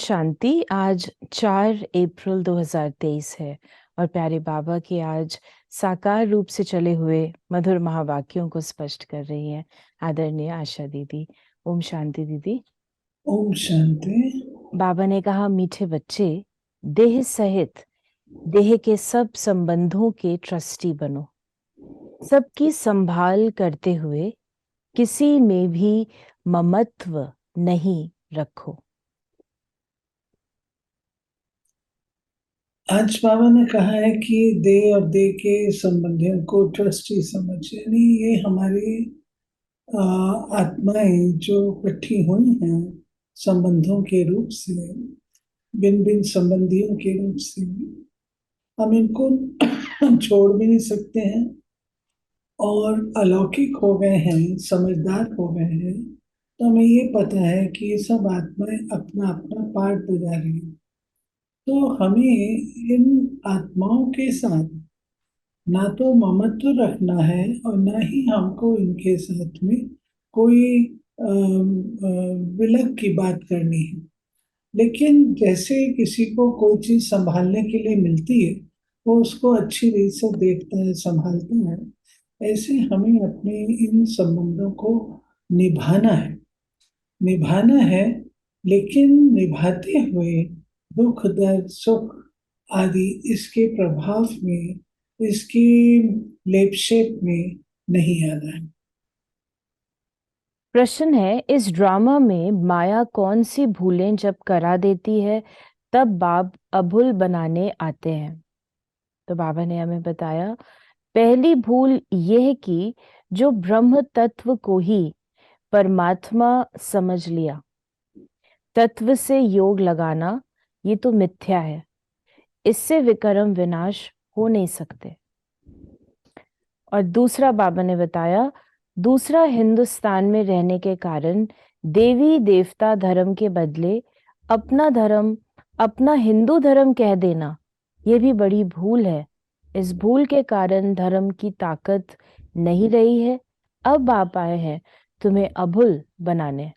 शांति। आज 4 अप्रैल 2023 है और प्यारे बाबा की आज साकार रूप से चले हुए मधुर महावाक्यों को स्पष्ट कर रही है आदरणीय आशा दीदी। ओम शांति दीदी। ओम शांति। बाबा ने कहा, मीठे बच्चे, देह सहित देह के सब संबंधों के ट्रस्टी बनो, सबकी संभाल करते हुए किसी में भी ममत्व नहीं रखो। आज बाबा ने कहा है कि देह और देह के संबंधियों को ट्रस्टी समझ, यानी ये हमारी आत्माएं जो इकट्ठी हुई हैं संबंधों के रूप से, भिन्न भिन्न संबंधियों के रूप से, हम इनको छोड़ भी नहीं सकते हैं और अलौकिक हो गए हैं, समझदार हो गए हैं। तो हमें ये पता है कि ये सब आत्माएं अपना अपना पार्ट बजा रही हैं। तो हमें इन आत्माओं के साथ ना तो ममत्व रखना है और ना ही हमको इनके साथ में कोई विलग की बात करनी है। लेकिन जैसे किसी को कोई चीज संभालने के लिए मिलती है, वो उसको अच्छी रीत से देखता है, संभालता है, ऐसे हमें अपने इन संबंधों को निभाना है। निभाना है, लेकिन निभाते हुए दुख दर्द सुख आदि इसके प्रभाव में, इसकी लेपशेप में नहीं आना है। प्रश्न है, इस ड्रामा में माया कौन सी भूलें जब करा देती है तब बाप अभूल बनाने आते हैं। तो बाबा ने हमें बताया, पहली भूल यह कि जो ब्रह्म तत्व को ही परमात्मा समझ लिया, तत्व से योग लगाना ये तो मिथ्या है, इससे विकर्म विनाश हो नहीं सकते। और दूसरा बाबा ने बताया, दूसरा हिंदुस्तान में रहने के कारण देवी देवता धर्म के बदले अपना धर्म, अपना हिंदू धर्म कह देना ये भी बड़ी भूल है। इस भूल के कारण धर्म की ताकत नहीं रही है। अब आप आए हैं तुम्हें अभुल बनाने।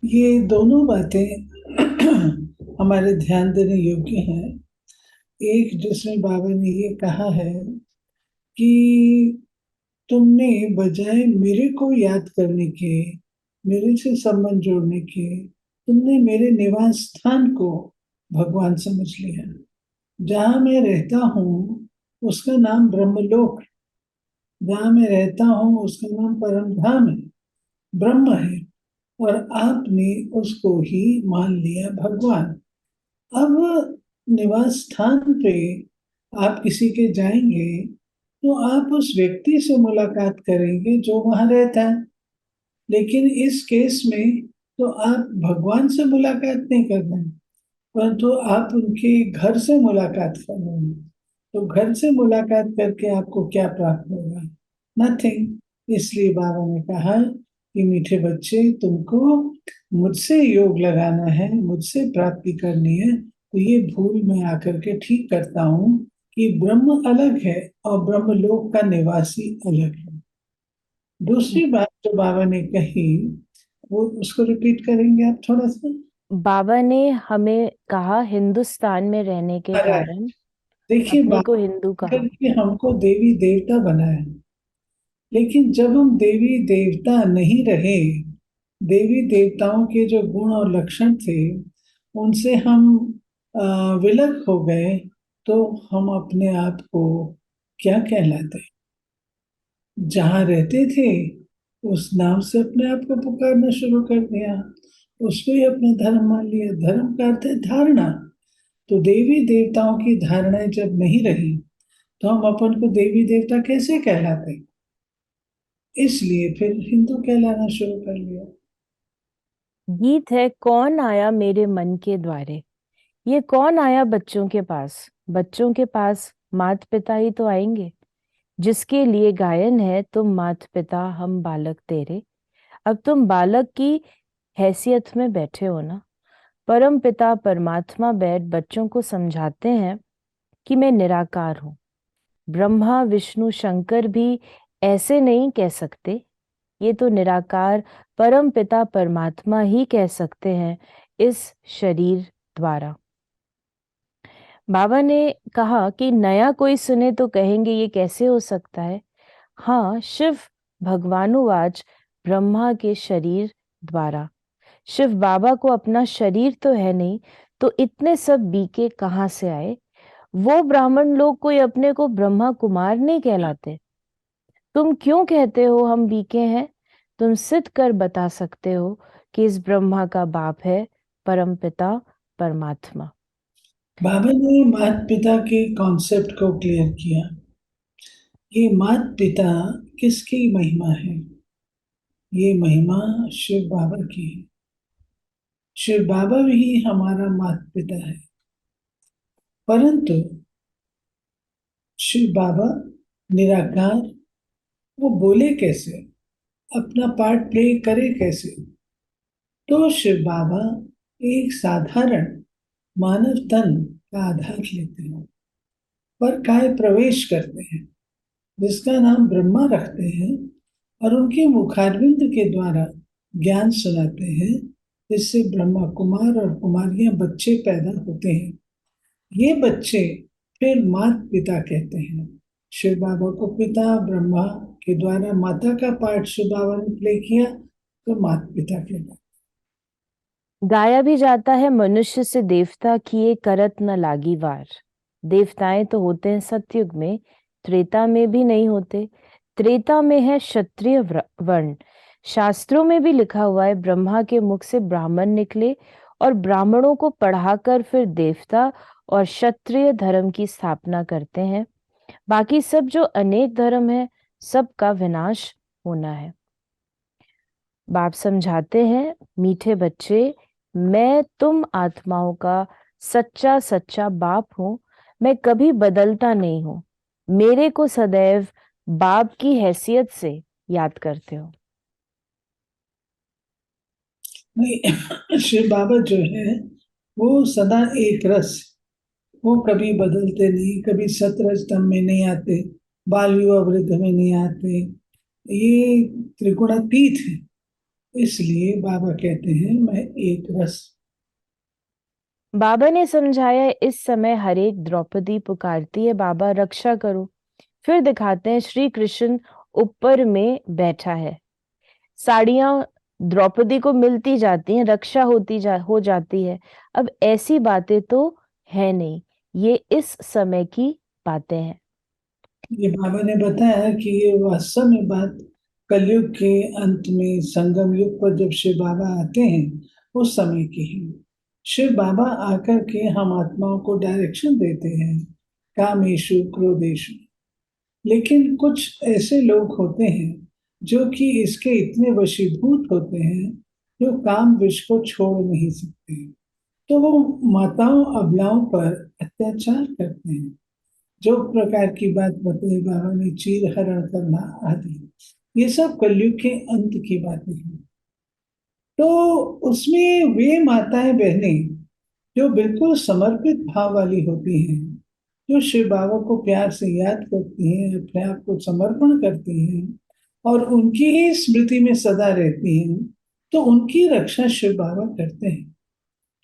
ये दोनों बातें हमारे ध्यान देने योग्य हैं। एक, जिसमें बाबा ने ये कहा है कि तुमने बजाय मेरे को याद करने के, मेरे से संबंध जोड़ने के, तुमने मेरे निवास स्थान को भगवान समझ लिया। जहां मैं रहता हूँ उसका नाम ब्रह्मलोक, जहां मैं रहता हूँ उसका नाम परम धाम है, ब्रह्म है, और आपने उसको ही मान लिया भगवान। अब निवास स्थान पे आप किसी के जाएंगे तो आप उस व्यक्ति से मुलाकात करेंगे जो वहां रहता है, लेकिन इस केस में तो आप भगवान से मुलाकात नहीं कर रहे हैं, परंतु आप उनके घर से मुलाकात कर रहे हैं। तो घर से मुलाकात करके आपको क्या प्राप्त होगा? नथिंग। इसलिए बाबा ने कहा कि मीठे बच्चे, तुमको मुझसे योग लगाना है, मुझसे प्राप्ति करनी है, तो ये भूल मैं आकर के ठीक करता हूँ कि ब्रह्म अलग है और ब्रह्मलोक का निवासी अलग है। दूसरी बात जो बाबा ने कही, वो उसको रिपीट करेंगे आप थोड़ा सा? बाबा ने हमें कहा हिंदुस्तान में रहने के अरे कारण देखिए, अपने को बाबा हिंदू कहा। करके हमको देवी देवता बनाया, लेकिन जब हम देवी देवता नहीं रहे, देवी देवताओं के जो गुण और लक्षण थे उनसे हम विलग हो गए, तो हम अपने आप को क्या कहलाते? जहां रहते थे उस नाम से अपने आप को पुकारना शुरू कर दिया, उसको ही अपना धर्म मान लिया। धर्म का अर्थ है धारणा। तो देवी देवताओं की धारणाएं जब नहीं रही तो हम अपन को देवी देवता कैसे कहलाते? इसलिए फिर हिंदू कहलाना शुरू कर लिया। गीत है, कौन आया मेरे मन के द्वारे। ये कौन आया बच्चों के पास? बच्चों के पास माता पिता ही तो आएंगे, जिसके लिए गायन है, तुम माता पिता हम बालक तेरे। अब तुम बालक की हैसियत में बैठे हो ना। परम पिता परमात्मा बैठ बच्चों को समझाते हैं कि मैं निराकार हूँ। ब्रह्मा विष्णु शंकर भी ऐसे नहीं कह सकते, ये तो निराकार परम पिता परमात्मा ही कह सकते हैं। इस शरीर द्वारा। बाबा ने कहा कि नया कोई सुने तो कहेंगे ये कैसे हो सकता है। हाँ, शिव भगवानुवाच ब्रह्मा के शरीर द्वारा। शिव बाबा को अपना शरीर तो है नहीं, तो इतने सब बीके कहाँ से आए? वो ब्राह्मण लोग कोई अपने को ब्रह्मा कुमार नहीं कहलाते। तुम क्यों कहते हो हम बीके हैं? तुम सिद्ध कर बता सकते हो कि इस ब्रह्मा का बाप है परम पिता परमात्मा। बाबा ने माता पिता के कॉन्सेप्ट को क्लियर किया। ये माता पिता किसकी महिमा है? ये महिमा शिव बाबा की है। शिव बाबा भी हमारा माता पिता है, परंतु शिव बाबा निराकार, वो बोले कैसे, अपना पार्ट प्ले करे कैसे? तो शिव बाबा एक साधारण मानव तन का आधार लेते हैं, पर काय प्रवेश करते हैं, जिसका नाम ब्रह्मा रखते हैं, और उनके मुखारविंद के द्वारा ज्ञान सुनाते हैं, जिससे ब्रह्मा कुमार और कुमारियां बच्चे पैदा होते हैं। ये बच्चे फिर माता पिता कहते हैं। शिव बाबा को पिता ब्रह्मा के द्वारा माता का पार्ट शिव बाबा ने प्ले किया, तो माता पिता कहलाते। गाया भी जाता है, मनुष्य से देवता किए करत न लागी वार। देवताएं तो होते हैं सतयुग में, त्रेता में भी नहीं होते। त्रेता में है क्षत्रिय वर्ण। शास्त्रों में भी लिखा हुआ है ब्रह्मा के मुख से ब्राह्मण निकले और ब्राह्मणों को पढ़ाकर फिर देवता और क्षत्रिय धर्म की स्थापना करते हैं। बाकी सब जो अनेक धर्म है, सबका विनाश होना है। बाप समझाते हैं, मीठे बच्चे, मैं तुम आत्माओं का सच्चा सच्चा बाप हूं। मैं कभी बदलता नहीं हूं। मेरे को सदैव बाप की हैसियत से याद करते हो। नहीं, शिव बाबा जो है वो सदा एक रस, वो कभी बदलते नहीं, कभी सतरजतम में नहीं आते, बाल विवाह वृद्ध में नहीं आते। ये त्रिगुणातीत है, इसलिए बाबा कहते हैं मैं एक रस। बाबा ने समझाया, इस समय हर एक द्रौपदी पुकारती है बाबा रक्षा करो। फिर दिखाते हैं श्री कृष्ण ऊपर में बैठा है। साड़ियां द्रौपदी को मिलती जाती हैं, रक्षा हो जाती है। अब ऐसी बातें तो है नहीं, ये इस समय की बातें हैं। ये बाबा ने बताया कि ये वास्तव में बात कलयुग के अंत में संगम युग पर जब शिव बाबा आते हैं उस समय की है। शिव बाबा आकर के हम आत्माओं को डायरेक्शन देते हैं, कामेशु क्रोधेशु। लेकिन कुछ ऐसे लोग होते हैं जो कि इसके इतने वशीभूत होते हैं, जो काम विष को छोड़ नहीं सकते, तो वो माताओं अबलाओं पर अत्याचार करते हैं। जो प्रकार की बात बताई बाबा ने, चीर हरण करना आदि, ये सब कलयुग के अंत की बातें हैं। तो उसमें वे माताएं बहनें जो बिल्कुल समर्पित भाव वाली होती हैं, जो शिव बाबा को प्यार से याद करती हैं, अपने आप को समर्पण करती हैं और उनकी ही स्मृति में सदा रहती हैं, तो उनकी रक्षा शिव बाबा करते हैं।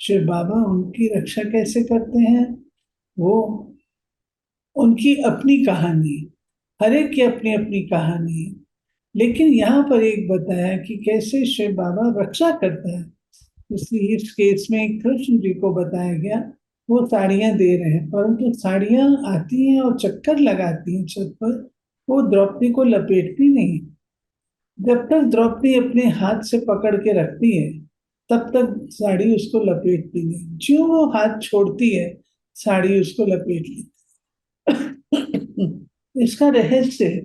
शिव बाबा उनकी रक्षा कैसे करते हैं? वो उनकी अपनी कहानी है, हर एक की अपनी अपनी कहानी है। लेकिन यहाँ पर एक बताया कि कैसे शिव बाबा रक्षा करता है। इसलिए इस केस में कृष्ण जी को बताया गया, वो साड़ियां दे रहे हैं, परंतु साड़ियां आती हैं और चक्कर लगाती हैं छत पर, वो द्रौपदी को लपेटती नहीं। जब तक द्रौपदी अपने हाथ से पकड़ के रखती है, तब तक साड़ी उसको लपेटती नहीं। ज्यों वो हाथ छोड़ती है, साड़ी उसको लपेट लेती। इसका रहस्य है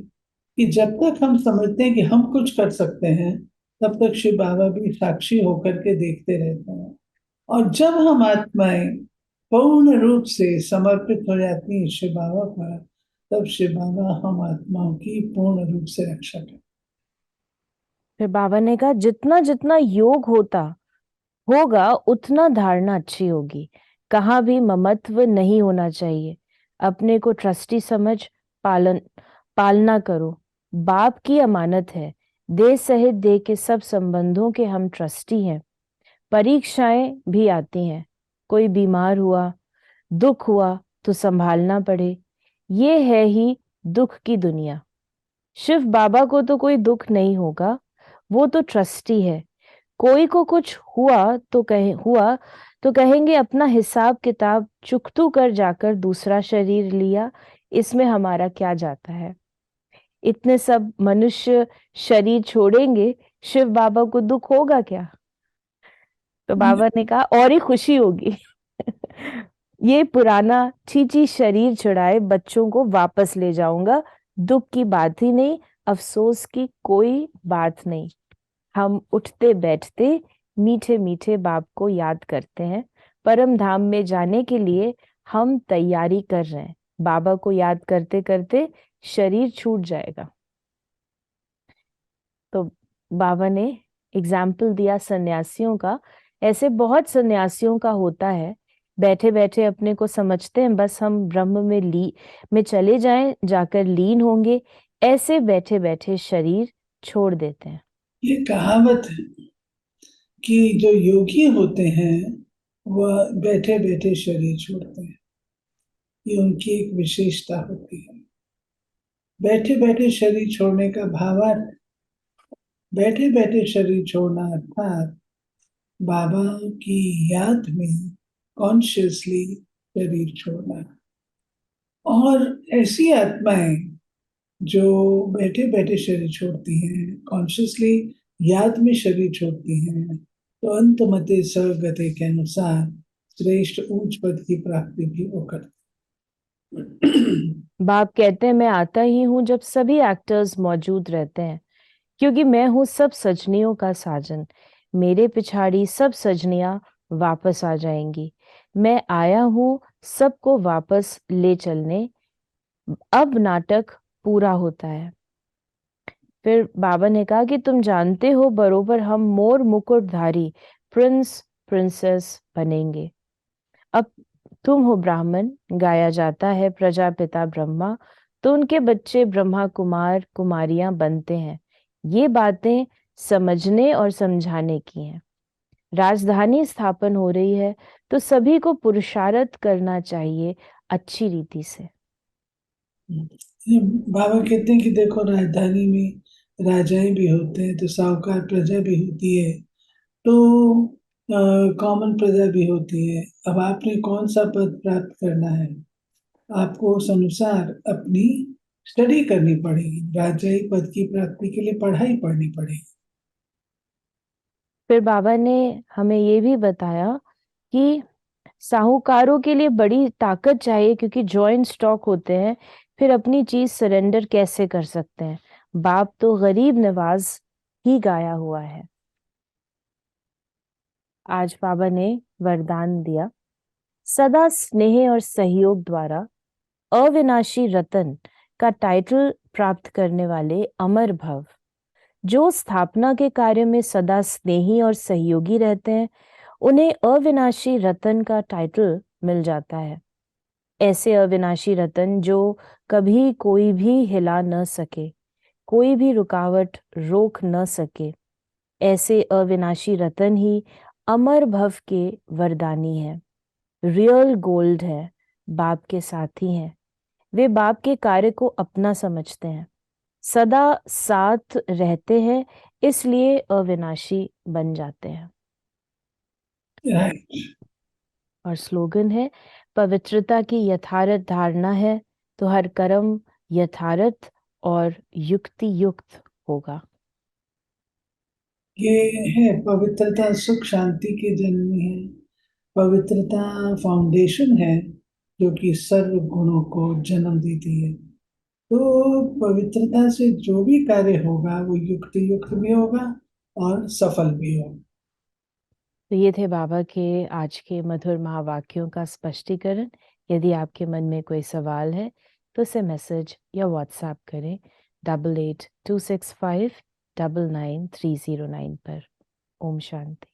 कि जब तक हम समझते हैं कि हम कुछ कर सकते हैं, तब तक शिव बाबा भी साक्षी होकर के देखते रहते हैं। और जब हम आत्माएं पूर्ण रूप से समर्पित हो जाती हैं शिव बाबा पर, तब शिव बाबा हम आत्माओं की पूर्ण रूप से रक्षा करते हैं। फिर बाबा ने कहा, जितना जितना योग होगा उतना धारणा अच्छी होगी। कहाँ भी ममत्व नहीं होना चाहिए। अपने को ट्रस्टी समझ पालना करो। बाप की अमानत है। देह सहित देह के सब संबंधों के हम ट्रस्टी हैं। परीक्षाएं भी आती हैं, कोई बीमार हुआ, दुख हुआ तो संभालना पड़े। ये है ही दुख की दुनिया। शिव बाबा को तो कोई दुख नहीं होगा, वो तो ट्रस्टी है। कोई को कुछ हुआ तो कहेंगे अपना हिसाब किताब चुकतू कर जाकर दूसरा शरीर लिया, इसमें हमारा क्या जाता है। इतने सब मनुष्य शरीर छोड़ेंगे, शिव बाबा को दुख होगा क्या? तो बाबा ने कहा और ही खुशी होगी। ये पुराना चीची शरीर छुड़ाए बच्चों को वापस ले जाऊंगा, दुख की बात ही नहीं, अफसोस की कोई बात नहीं। हम उठते बैठते मीठे मीठे बाप को याद करते हैं। परम धाम में जाने के लिए हम तैयारी कर रहे हैं। बाबा को याद करते करते शरीर छूट जाएगा। तो बाबा ने एग्जाम्पल दिया सन्यासियों का। ऐसे बहुत सन्यासियों का होता है, बैठे बैठे अपने को समझते हैं बस हम ब्रह्म में चले जाएं, जाकर लीन होंगे। ऐसे बैठे बैठे शरीर छोड़ देते हैं। ये कहावत है कि जो योगी होते हैं वह बैठे बैठे शरीर छोड़ते हैं। ये उनकी एक विशेषता होती है। बैठे बैठे शरीर छोड़ने का भावार्थ, बैठे बैठे शरीर छोड़ना अर्थात बाबा की याद में कॉन्शियसली शरीर छोड़ना। और ऐसी आत्माएं जो बैठे बैठे शरीर छोड़ती हैं, कॉन्शियसली याद में शरीर छोड़ती हैं, तो अंत मते सगते के अनुसार श्रेष्ठ ऊंच पद की प्राप्ति भी वो करती। बाप कहते हैं मैं आता ही हूं जब सभी एक्टर्स मौजूद रहते हैं, क्योंकि मैं हूं सब सजनियों का साजन। मेरे पिछाड़ी सब सजनियां वापस आ जाएंगी। मैं आया हूं सबको वापस ले चलने। अब नाटक पूरा होता है। फिर बाबा ने कहा कि तुम जानते हो बरोबर हम मोर मुकुटधारी प्रिंस प्रिंसेस बनेंगे। अब तुम हो ब्राह्मण, गाया जाता है प्रजापिता ब्रह्मा, तो उनके बच्चे ब्रह्मा कुमार कुमारियां बनते हैं। ये बातें समझने और समझाने की हैं। राजधानी स्थापन हो रही है तो सभी को पुरुषार्थ करना चाहिए अच्छी रीति से। ये बाबा कहते हैं कि देखो, राजधानी में राजाएं भी होते हैं तो साहूकार प्रजा भी होती है, तो कॉमन प्रजा भी होती है। अब आपने कौन सा पद प्राप्त करना है, आपको उस अनुसार अपनी स्टडी करनी पड़ेगी। राजयिक पद की प्राप्ति के लिए पढ़ाई पढ़नी पड़ेगी। फिर बाबा ने हमें ये भी बताया कि साहूकारों के लिए बड़ी ताकत चाहिए, क्योंकि जॉइंट स्टॉक होते हैं, फिर अपनी चीज सरेंडर कैसे कर सकते हैं। बाप तो गरीब नवाज ही गाया हुआ है। आज बाबा ने वरदान दिया, सदा स्नेह और सहयोग द्वारा अविनाशी रतन का टाइटल प्राप्त करने वाले अमर भव, जो स्थापना के कार्य में सदा स्नेही और सहयोगी रहते हैं, उन्हें अविनाशी रतन का टाइटल मिल जाता है। ऐसे अविनाशी रतन जो कभी कोई भी हिला न सके, कोई भी रुकावट रोक न सके, ऐसे अविनाशी रतन ही अमर भव के वरदानी है, रियल गोल्ड है, बाप के साथी हैं। वे बाप के कार्य को अपना समझते हैं, सदा साथ रहते हैं, इसलिए अविनाशी बन जाते हैं। राइट। और स्लोगन है, पवित्रता की यथार्थ धारणा है तो हर कर्म यथार्थ और युक्ति युक्त होगा। ये है पवित्रता, सुख शांति की जननी है। पवित्रता फाउंडेशन है जो कि सर्व गुणों को जन्म देती है। तो पवित्रता से जो भी कार्य होगा वो युक्ति युक्त भी होगा और सफल भी होगा। तो ये थे बाबा के आज के मधुर महावाक्यों का स्पष्टीकरण। यदि आपके मन में कोई सवाल है तो उसे मैसेज या व्हाट्सएप करें 8826599309 पर। ओम शांति।